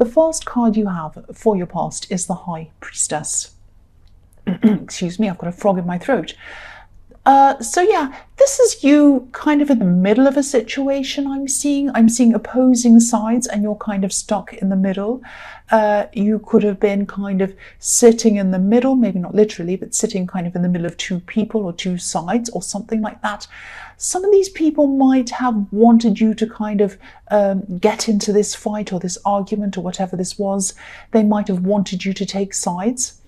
The first card you have for your past is the High Priestess. Excuse me, I've got a frog in my throat. So yeah, this is you kind of in the middle of a situation. I'm seeing opposing sides and you're kind of stuck in the middle. You could have been kind of sitting in the middle, maybe not literally, but sitting kind of in the middle of two people or two sides or something like that. Some of these people might have wanted you to kind of get into this fight or this argument or whatever this was. They might have wanted you to take sides.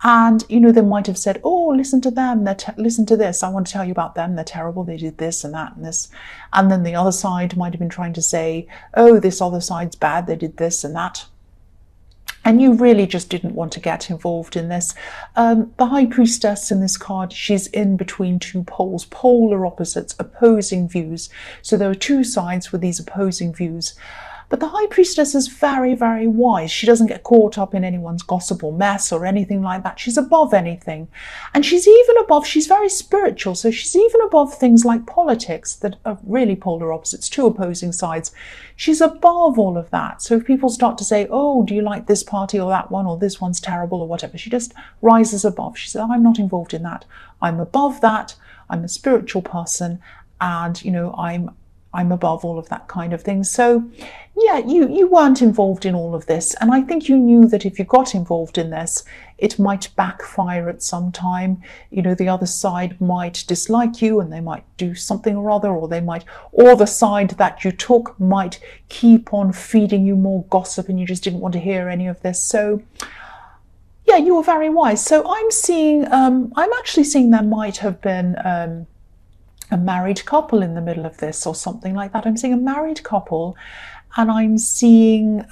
And, you know, they might have said, oh, listen to them, listen to this, I want to tell you about them, they're terrible, they did this and that and this. And then the other side might have been trying to say, oh, this other side's bad, they did this and that. And you really just didn't want to get involved in this. The High Priestess in this card, she's in between two poles, polar opposites, opposing views. So there are two sides with these opposing views. But the High Priestess is very, very wise. She doesn't get caught up in anyone's gossip or mess or anything like that. She's above anything. And she's very spiritual, so she's even above things like politics that are really polar opposites, two opposing sides. She's above all of that. So if people start to say, oh, do you like this party or that one, or this one's terrible or whatever, she just rises above. She says, I'm not involved in that. I'm above that. I'm a spiritual person, and, you know, I'm above all of that kind of thing. So yeah, you weren't involved in all of this. And I think you knew that if you got involved in this, it might backfire at some time. You know, the other side might dislike you and they might do something or other, or the side that you took might keep on feeding you more gossip and you just didn't want to hear any of this. So yeah, you were very wise. So I'm actually seeing there might have been a married couple in the middle of this or something like that. I'm seeing a married couple, and I'm seeing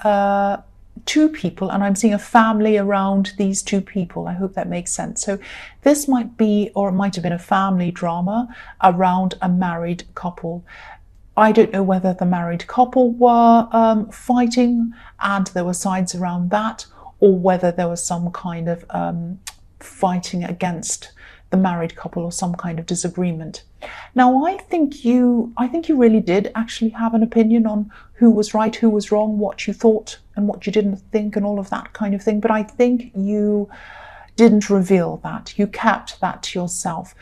two people, and I'm seeing a family around these two people. I hope that makes sense. So this might be, or it might have been, a family drama around a married couple. I don't know whether the married couple were fighting and there were sides around that, or whether there was some kind of fighting against the married couple or some kind of disagreement. Now, I think you really did actually have an opinion on who was right, who was wrong, what you thought and what you didn't think and all of that kind of thing. But I think you didn't reveal that. You kept that to yourself,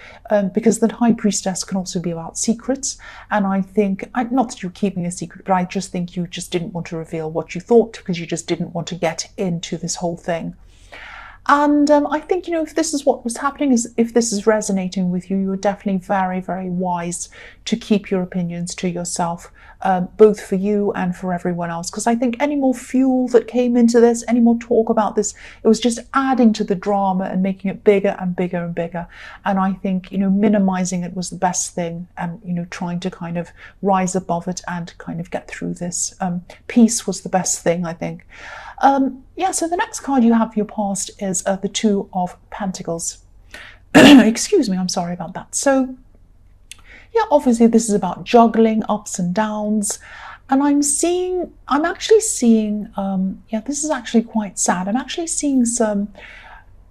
because the High Priestess can also be about secrets. And I think, not that you're keeping a secret, but I just think you just didn't want to reveal what you thought because you just didn't want to get into this whole thing. And I think, you know, if this is what was happening, if this is resonating with you, you're definitely very, very wise to keep your opinions to yourself, both for you and for everyone else. Because I think any more fuel that came into this, any more talk about this, it was just adding to the drama and making it bigger and bigger and bigger. And I think, you know, minimizing it was the best thing, and, you know, trying to kind of rise above it and kind of get through this. Peace was the best thing, I think. Yeah, so the next card you have for your past is the Two of Pentacles. Excuse me, I'm sorry about that. So, yeah, obviously this is about juggling ups and downs. And I'm actually seeing, yeah, this is actually quite sad. I'm actually seeing some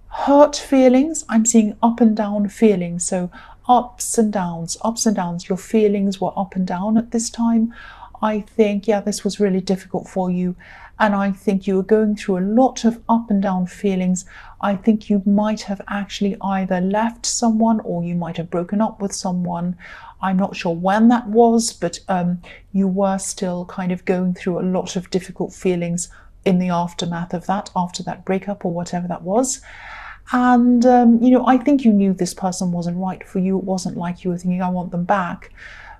hurt feelings. I'm seeing up and down feelings. So ups and downs, ups and downs. Your feelings were up and down at this time. I think, yeah, this was really difficult for you. And I think you were going through a lot of up and down feelings. I think you might have actually either left someone or you might have broken up with someone. I'm not sure when that was, but you were still kind of going through a lot of difficult feelings in the aftermath of that, after that breakup or whatever that was. And, you know, I think you knew this person wasn't right for you. It wasn't like you were thinking, I want them back.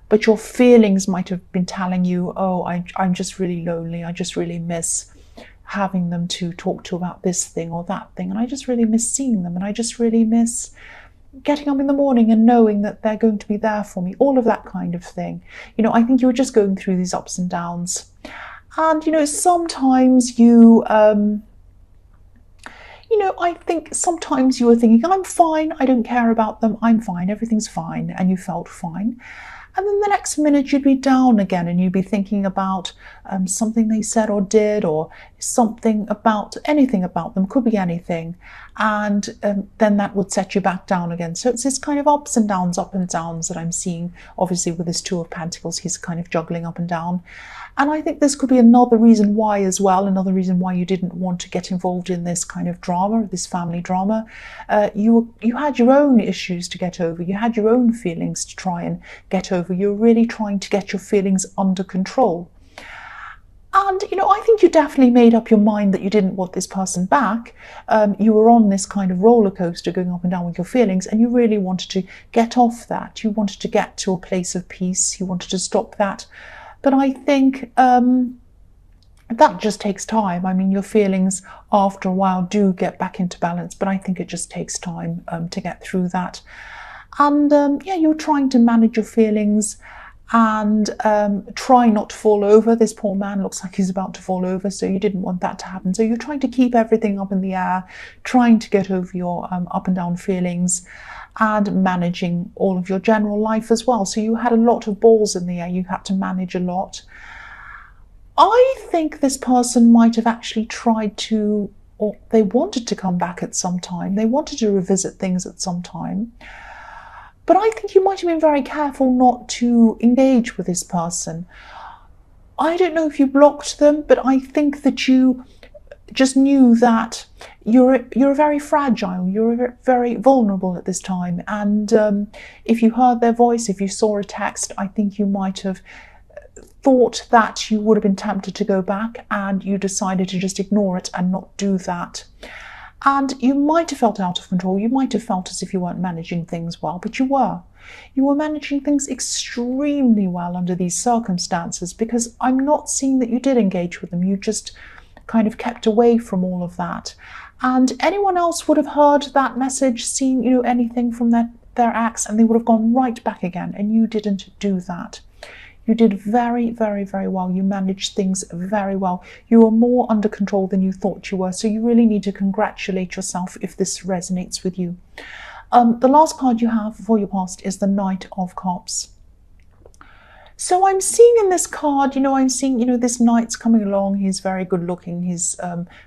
But your feelings might have been telling you, oh, I'm just really lonely. I just really miss having them to talk to about this thing or that thing. And I just really miss seeing them. And I just really miss getting up in the morning and knowing that they're going to be there for me. All of that kind of thing. You know, I think you were just going through these ups and downs. And, you know, sometimes you know, I think sometimes you were thinking, I'm fine. I don't care about them. I'm fine. Everything's fine. And you felt fine. And then the next minute you'd be down again and you'd be thinking about something they said or did, or something about anything about them, could be anything. and then that would set you back down again. So it's this kind of ups and downs that I'm seeing. Obviously with this Two of Pentacles, he's kind of juggling up and down. And I think this could be another reason why as well, another reason why you didn't want to get involved in this kind of drama, this family drama. You had your own issues to get over. You had your own feelings to try and get over. You're really trying to get your feelings under control. And, I think you definitely made up your mind that you didn't want this person back. You were on this kind of roller coaster going up and down with your feelings, and you really wanted to get off that. You wanted to get to a place of peace. You wanted to stop that. But I think that just takes time. I mean, your feelings after a while do get back into balance, but I think it just takes time to get through that. And you're trying to manage your feelings and try not to fall over. This poor man looks like he's about to fall over, so you didn't want that to happen. So you're trying to keep everything up in the air, trying to get over your up and down feelings, and managing all of your general life as well. So you had a lot of balls in the air. You had to manage a lot. I think this person might have actually tried to, or they wanted to come back at some time. They wanted to revisit things at some time. But I think you might have been very careful not to engage with this person. I don't know if you blocked them, but I think that you just knew that you're very fragile, you're very vulnerable at this time. And if you heard their voice, if you saw a text, I think you might have thought that you would have been tempted to go back, and you decided to just ignore it and not do that. And you might have felt out of control. You might have felt as if you weren't managing things well, but you were. You were managing things extremely well under these circumstances, because I'm not seeing that you did engage with them. You just kind of kept away from all of that. And anyone else would have heard that message, seen, anything from their acts, and they would have gone right back again. And you didn't do that. You did very, very, very well. You managed things very well. You were more under control than you thought you were. So you really need to congratulate yourself if this resonates with you. The last card you have for your past is the Knight of Cups. So I'm seeing in this card, I'm seeing, this knight's coming along. He's very good looking. He's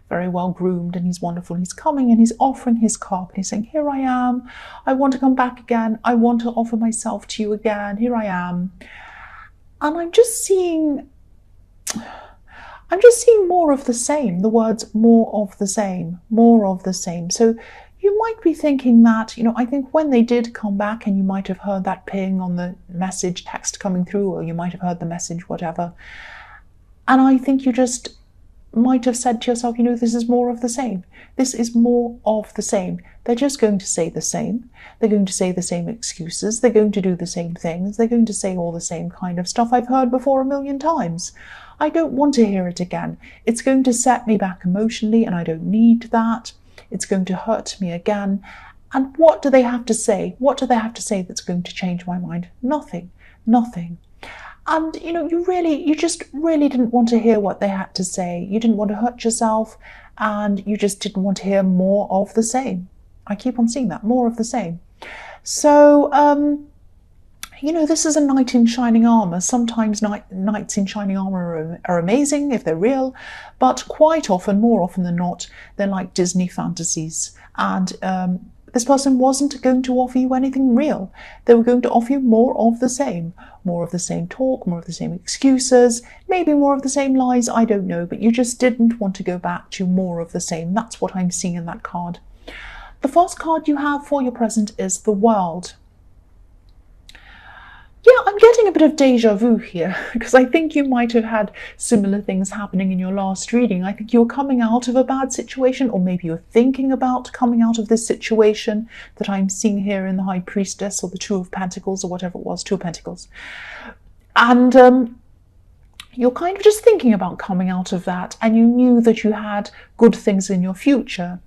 very well groomed, and he's wonderful. He's coming and he's offering his cup. And he's saying, here I am. I want to come back again. I want to offer myself to you again. Here I am. And I'm just seeing more of the same. The words more of the same, more of the same. So you might be thinking that, I think when they did come back, and you might have heard that ping on the message text coming through, or you might have heard the message, whatever. And I think you just might have said to yourself, this is more of the same. This is more of the same. They're just going to say the same. They're going to say the same excuses. They're going to do the same things. They're going to say all the same kind of stuff I've heard before a million times. I don't want to hear it again. It's going to set me back emotionally, and I don't need that. It's going to hurt me again. And what do they have to say? What do they have to say that's going to change my mind? Nothing. Nothing. And, you just really didn't want to hear what they had to say. You didn't want to hurt yourself, and you just didn't want to hear more of the same. I keep on seeing that, more of the same. So, this is a knight in shining armor. Sometimes knights in shining armor are amazing if they're real, but quite often, more often than not, they're like Disney fantasies. And this person wasn't going to offer you anything real. They were going to offer you more of the same talk, more of the same excuses, maybe more of the same lies, I don't know, but you just didn't want to go back to more of the same. That's what I'm seeing in that card. The first card you have for your present is the World. Yeah, I'm getting a bit of deja vu here, because I think you might have had similar things happening in your last reading. I think you're coming out of a bad situation, or maybe you're thinking about coming out of this situation that I'm seeing here in the High Priestess, or the Two of Pentacles, or whatever it was, Two of Pentacles. And you're kind of just thinking about coming out of that, and you knew that you had good things in your future.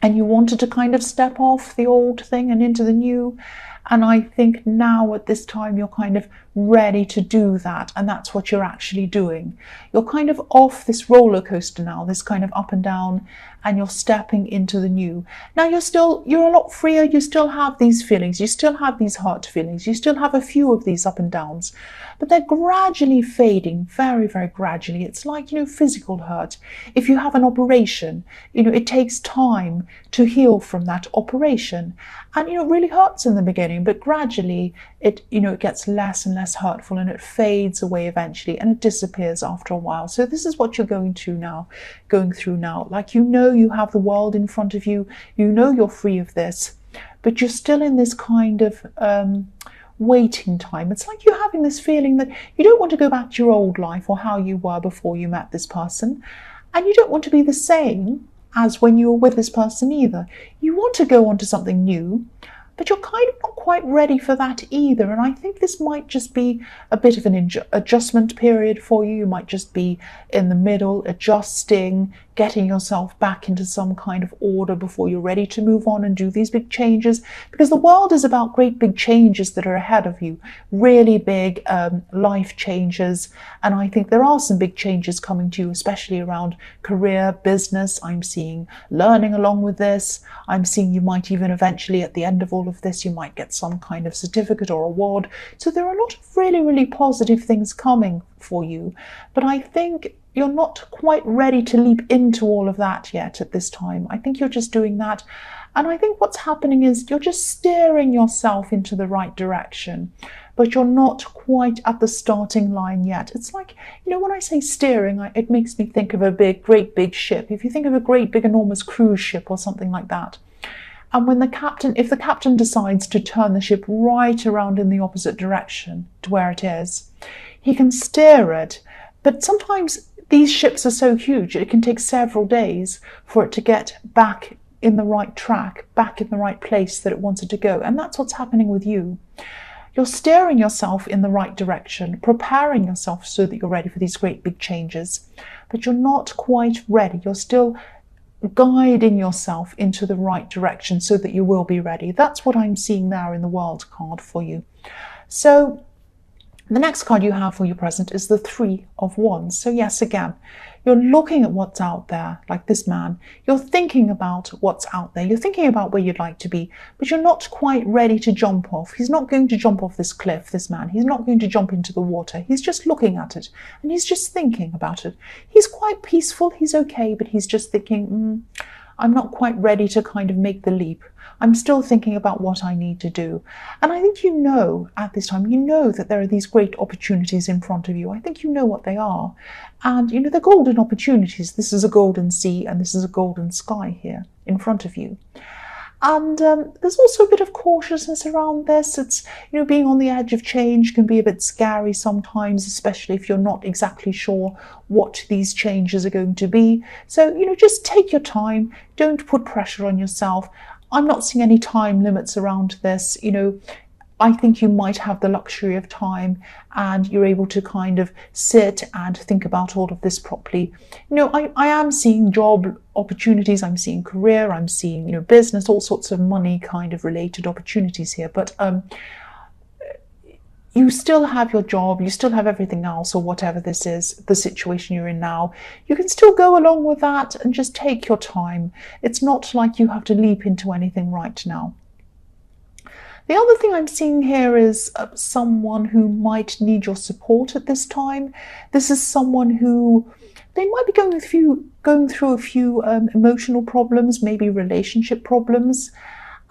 And you wanted to kind of step off the old thing and into the new. And I think now at this time you're kind of ready to do that, and that's what you're actually doing. You're kind of off this roller coaster now, this kind of up and down, and you're stepping into the new. Now you're a lot freer. You still have these feelings, you still have these hurt feelings, you still have a few of these up and downs, but they're gradually fading, very, very gradually. It's like, physical hurt. If you have an operation, it takes time to heal from that operation. And, it really hurts in the beginning, but gradually it gets less and less hurtful, and it fades away eventually, and it disappears after a while. So this is what you're going through now. Like, you have the world in front of you, you're free of this, but you're still in this kind of waiting time. It's like you're having this feeling that you don't want to go back to your old life or how you were before you met this person, and you don't want to be the same as when you were with this person either. You want to go on to something new, but you're kind of not quite ready for that either. And I think this might just be a bit of an adjustment period for you. You might just be in the middle, adjusting, getting yourself back into some kind of order before you're ready to move on and do these big changes, because the world is about great big changes that are ahead of you, really big life changes. And I think there are some big changes coming to you, especially around career, business. I'm seeing learning along with this. I'm seeing you might even eventually, at the end of all of this, you might get some kind of certificate or award. So there are a lot of really, really positive things coming for you. But I think you're not quite ready to leap into all of that yet at this time. I think you're just doing that. And I think what's happening is you're just steering yourself into the right direction, but you're not quite at the starting line yet. It's like, when I say steering, it makes me think of a great big ship. If you think of a great big enormous cruise ship or something like that, and if the captain decides to turn the ship right around in the opposite direction to where it is, he can steer it. But sometimes these ships are so huge, it can take several days for it to get back in the right track, back in the right place that it wanted to go. And that's what's happening with you. You're steering yourself in the right direction, preparing yourself so that you're ready for these great big changes, but you're not quite ready. You're still guiding yourself into the right direction so that you will be ready. That's what I'm seeing there in the World card for you. So the next card you have for your present is the Three of Wands. So yes, again, you're looking at what's out there, like this man. You're thinking about what's out there. You're thinking about where you'd like to be, but you're not quite ready to jump off. He's not going to jump off this cliff, this man. He's not going to jump into the water. He's just looking at it, and he's just thinking about it. He's quite peaceful. He's okay, but he's just thinking, I'm not quite ready to kind of make the leap. I'm still thinking about what I need to do. And I think at this time, that there are these great opportunities in front of you. I think you know what they are. And, they're golden opportunities. This is a golden sea and this is a golden sky here in front of you. And there's also a bit of cautiousness around this. It's, being on the edge of change can be a bit scary sometimes, especially if you're not exactly sure what these changes are going to be. So, just take your time. Don't put pressure on yourself. I'm not seeing any time limits around this. I think you might have the luxury of time and you're able to kind of sit and think about all of this properly. I am seeing job opportunities, I'm seeing career, I'm seeing, business, all sorts of money kind of related opportunities here. But you still have your job, you still have everything else, or whatever this is, the situation you're in now. You can still go along with that and just take your time. It's not like you have to leap into anything right now. The other thing I'm seeing here is someone who might need your support at this time. This is someone who, they might be going through a few emotional problems, maybe relationship problems.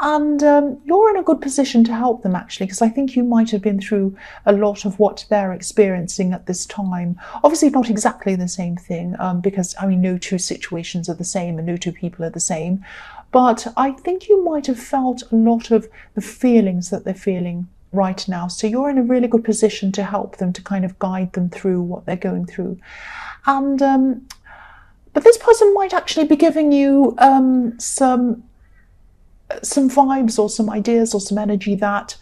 And you're in a good position to help them, actually, because I think you might have been through a lot of what they're experiencing at this time. Obviously not exactly the same thing, because, no two situations are the same and no two people are the same. But I think you might have felt a lot of the feelings that they're feeling right now. So you're in a really good position to help them, to kind of guide them through what they're going through. And but this person might actually be giving you some vibes or some ideas or some energy that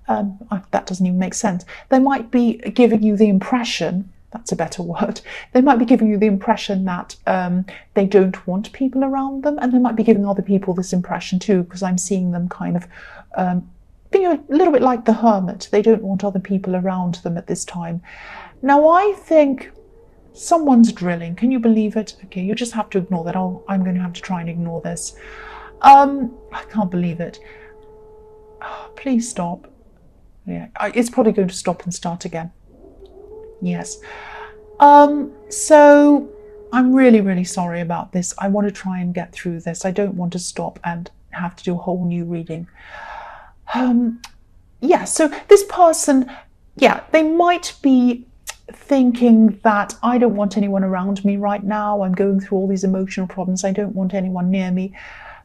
that doesn't even make sense. They might be giving you the impression, that's a better word, they might be giving you the impression that they don't want people around them, and they might be giving other people this impression too, because I'm seeing them kind of think you're a little bit like the hermit. They don't want other people around them at this time. Now, I think someone's drilling. Can you believe it? Okay, you just have to ignore that. I'm going to have to try and ignore this. I can't believe it. Oh, please stop. Yeah, it's probably going to stop and start again. Yes. So I'm really, really sorry about this. I want to try and get through this. I don't want to stop and have to do a whole new reading. Yeah, so this person, yeah, they might be thinking that I don't want anyone around me right now. I'm going through all these emotional problems. I don't want anyone near me.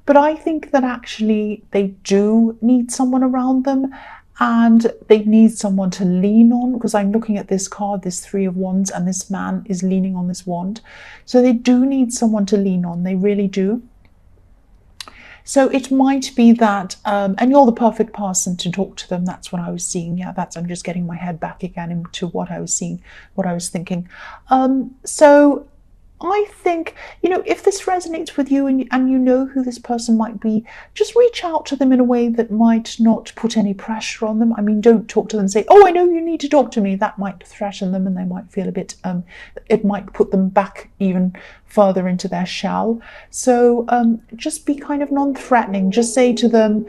But I think that actually they do need someone around them, and they need someone to lean on, because I'm looking at this card, this Three of Wands, and this man is leaning on this wand. So they do need someone to lean on. They really do. So it might be that, and you're the perfect person to talk to them. That's what I was seeing. Yeah, I'm just getting my head back again into what I was seeing, what I was thinking. So I think, if this resonates with you and you know who this person might be, just reach out to them in a way that might not put any pressure on them. I mean, don't talk to them and say, oh, I know you need to talk to me. That might threaten them and they might feel a bit, it might put them back even further into their shell. So just be kind of non-threatening. Just say to them,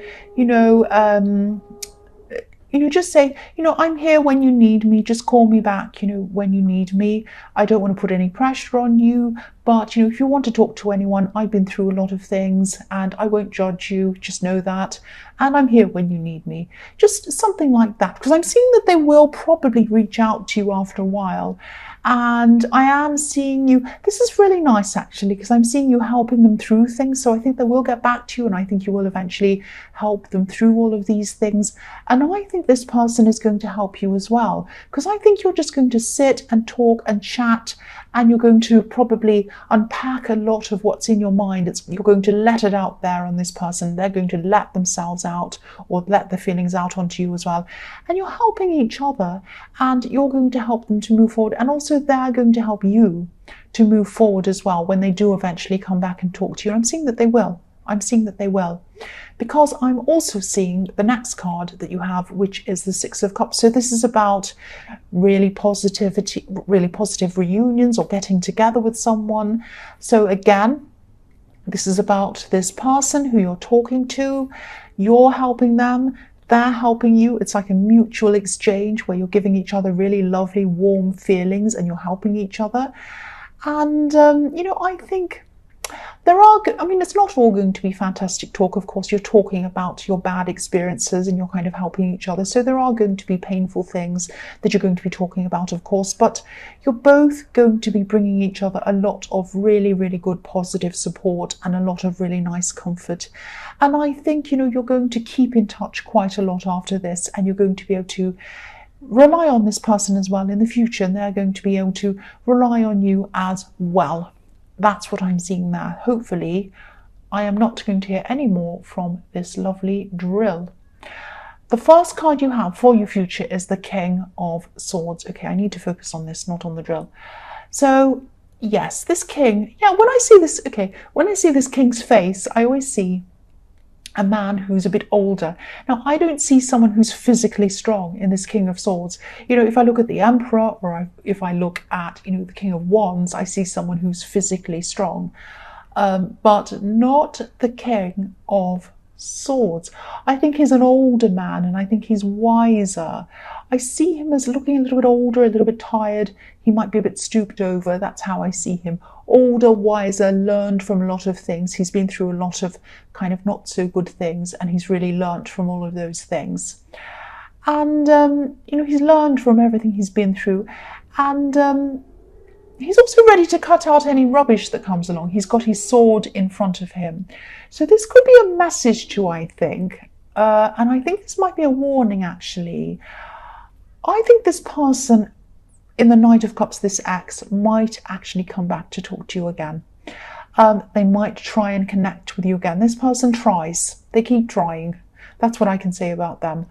just say, I'm here when you need me. Just call me back, when you need me. I don't want to put any pressure on you. But, if you want to talk to anyone, I've been through a lot of things and I won't judge you. Just know that. And I'm here when you need me. Just something like that. Because I'm seeing that they will probably reach out to you after a while. And I am seeing you, this is really nice actually, because I'm seeing you helping them through things. So I think they will get back to you, and I think you will eventually help them through all of these things. And I think this person is going to help you as well, because I think you're just going to sit and talk and chat, and you're going to probably unpack a lot of what's in your mind. You're going to let it out there on this person. They're going to let themselves out, or let their feelings out onto you as well. And you're helping each other, and you're going to help them to move forward. And also they're going to help you to move forward as well when they do eventually come back and talk to you. And I'm seeing that they will. I'm seeing that they will. Because I'm also seeing the next card that you have, which is the Six of Cups. So this is about really positive reunions or getting together with someone. So again, this is about this person who you're talking to. You're helping them. They're helping you. It's like a mutual exchange where you're giving each other really lovely, warm feelings and you're helping each other. And, I think it's not all going to be fantastic talk. Of course, you're talking about your bad experiences and you're kind of helping each other. So there are going to be painful things that you're going to be talking about, of course, but you're both going to be bringing each other a lot of really, really good positive support and a lot of really nice comfort. And I think, you're going to keep in touch quite a lot after this, and you're going to be able to rely on this person as well in the future, and they're going to be able to rely on you as well. That's what I'm seeing there. Hopefully, I am not going to hear any more from this lovely drill. The first card you have for your future is the King of Swords. Okay, I need to focus on this, not on the drill. So, yes, this king, when I see this king's face, I always see a man who's a bit older. Now, I don't see someone who's physically strong in this King of Swords. If I look at the Emperor, or if I look at, the King of Wands, I see someone who's physically strong, but not the King of Swords. I think he's an older man, and I think he's wiser. I see him as looking a little bit older, a little bit tired. He might be a bit stooped over. That's how I see him. Older, wiser, learned from a lot of things. He's been through a lot of kind of not so good things, and he's really learned from all of those things. And, he's learned from everything he's been through. And he's also ready to cut out any rubbish that comes along. He's got his sword in front of him. So this could be a message to you, I think. And I think this might be a warning, actually. I think this person in the Knight of Cups, this ex, might actually come back to talk to you again. They might try and connect with you again. This person tries. They keep trying. That's what I can say about them.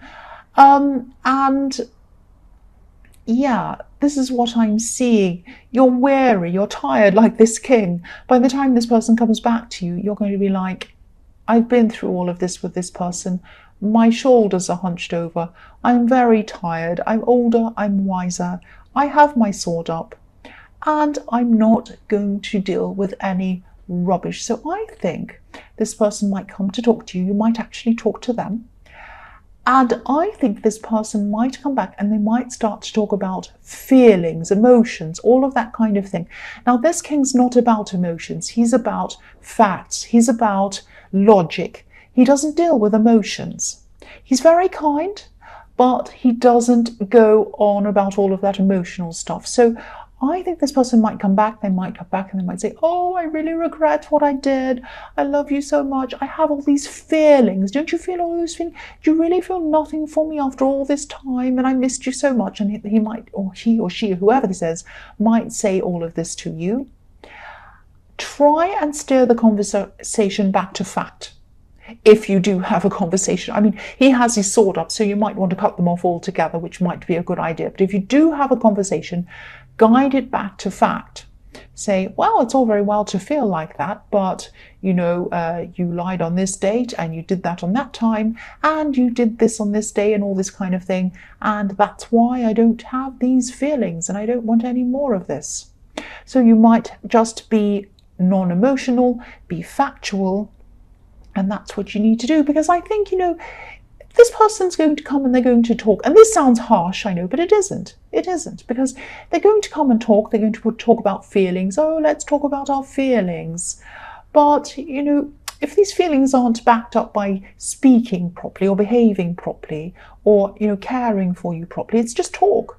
This is what I'm seeing. You're weary, you're tired like this king. By the time this person comes back to you, you're going to be like, I've been through all of this with this person. My shoulders are hunched over. I'm very tired. I'm older. I'm wiser. I have my sword up. And I'm not going to deal with any rubbish. So I think this person might come to talk to you. You might actually talk to them. And I think this person might come back and they might start to talk about feelings, emotions, all of that kind of thing. Now, this king's not about emotions. He's about facts. He's about logic. He doesn't deal with emotions. He's very kind, but he doesn't go on about all of that emotional stuff. So I think this person might come back, they might come back and they might say, oh, I really regret what I did. I love you so much. I have all these feelings. Don't you feel all those feelings? Do you really feel nothing for me after all this time? And I missed you so much. And he might, or he or she, whoever this is, might say all of this to you. Try and steer the conversation back to fact. If you do have a conversation. I mean, he has his sword up, so you might want to cut them off altogether, which might be a good idea. But if you do have a conversation, guide it back to fact. Say, well, it's all very well to feel like that, but, you know, you lied on this date and you did that on that time and you did this on this day and all this kind of thing. And that's why I don't have these feelings and I don't want any more of this. So you might just be non-emotional, be factual, and that's what you need to do. Because I think, you know, this person's going to come and they're going to talk. And this sounds harsh, I know, but it isn't. It isn't. Because they're going to come and talk. They're going to talk about feelings. Oh, let's talk about our feelings. But, you know, if these feelings aren't backed up by speaking properly or behaving properly or, you know, caring for you properly, it's just talk.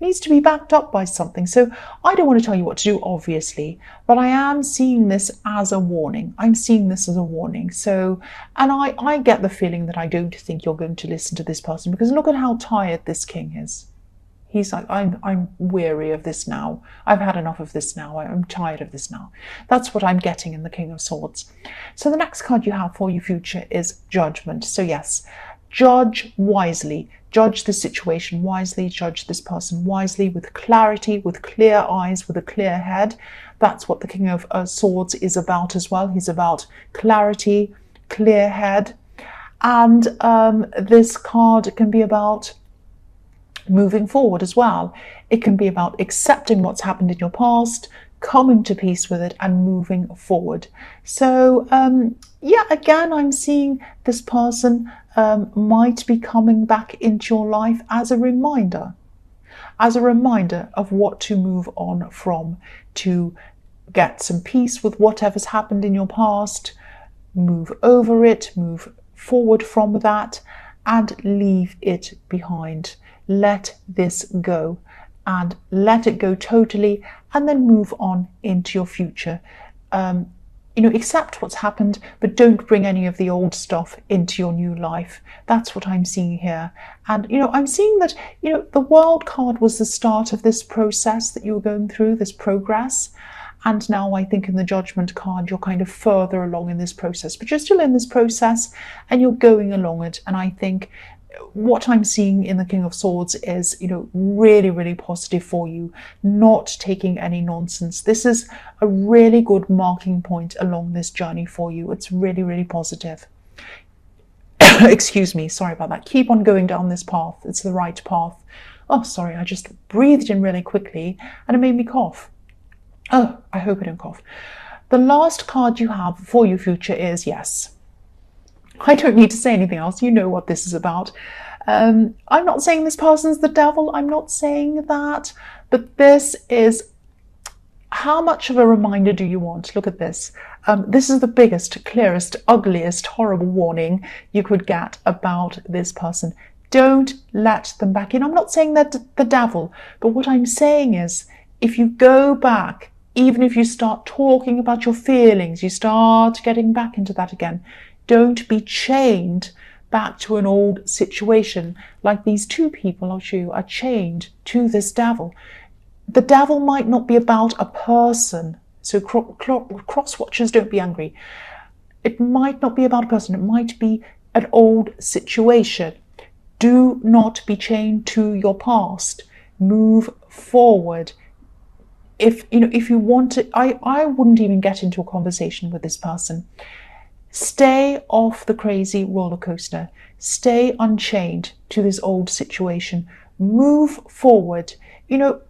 Needs to be backed up by something. So I don't want to tell you what to do, obviously, but I am seeing this as a warning. I'm seeing this as a warning. So, and I get the feeling that I don't think you're going to listen to this person, because look at how tired this king is. He's like, I'm weary of this now. I've had enough of this now. I'm tired of this now. That's what I'm getting in the King of Swords. So the next card you have for your future is Judgment. So yes, judge wisely. Judge the situation wisely, judge this person wisely, with clarity, with clear eyes, with a clear head. That's what the King of Swords is about as well. He's about clarity, clear head. And this card can be about moving forward as well. It can be about accepting what's happened in your past, coming to peace with it and moving forward. So yeah, again, I'm seeing this person might be coming back into your life as a reminder of what to move on from, to get some peace with whatever's happened in your past, move over it, move forward from that, and leave it behind. Let this go, and let it go totally, and then move on into your future. You know, accept what's happened, but don't bring any of the old stuff into your new life. That's what I'm seeing here. And, you know, I'm seeing that, you know, the World card was the start of this process that you were going through, this progress. And now I think in the Judgment card, you're kind of further along in this process, but you're still in this process and you're going along it. And I think what I'm seeing in the King of Swords is, you know, really, really positive for you, not taking any nonsense. This is a really good marking point along this journey for you. It's really, really positive. Excuse me, sorry about that. Keep on going down this path. It's the right path. Oh, sorry, I just breathed in really quickly and it made me cough. Oh, I hope I don't cough. The last card you have for your future is Yes. I don't need to say anything else. You know what this is about. I'm not saying this person's the devil. I'm not saying that. But this is, how much of a reminder do you want? Look at this. This is the biggest, clearest, ugliest, horrible warning you could get about this person. Don't let them back in. I'm not saying that the devil. But what I'm saying is, if you go back, even if you start talking about your feelings, you start getting back into that again, don't be chained back to an old situation like these two people I'll show you are chained to this devil. The devil might not be about a person. So cross watchers, don't be angry. It might not be about a person. It might be an old situation. Do not be chained to your past. Move forward. If you want to, I wouldn't even get into a conversation with this person. Stay off the crazy roller coaster. Stay unchained to this old situation. Move forward. You know,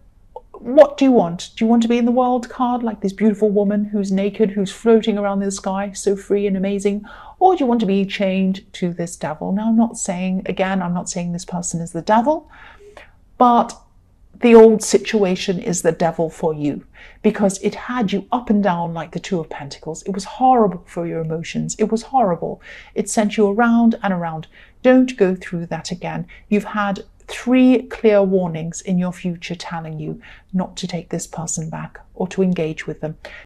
what do you want? Do you want to be in the wild card like this beautiful woman who's naked, who's floating around the sky, so free and amazing? Or do you want to be chained to this devil? Now, I'm not saying this person is the devil, but the old situation is the devil for you, because it had you up and down like the Two of Pentacles. It was horrible for your emotions. It was horrible. It sent you around and around. Don't go through that again. You've had 3 clear warnings in your future telling you not to take this person back or to engage with them.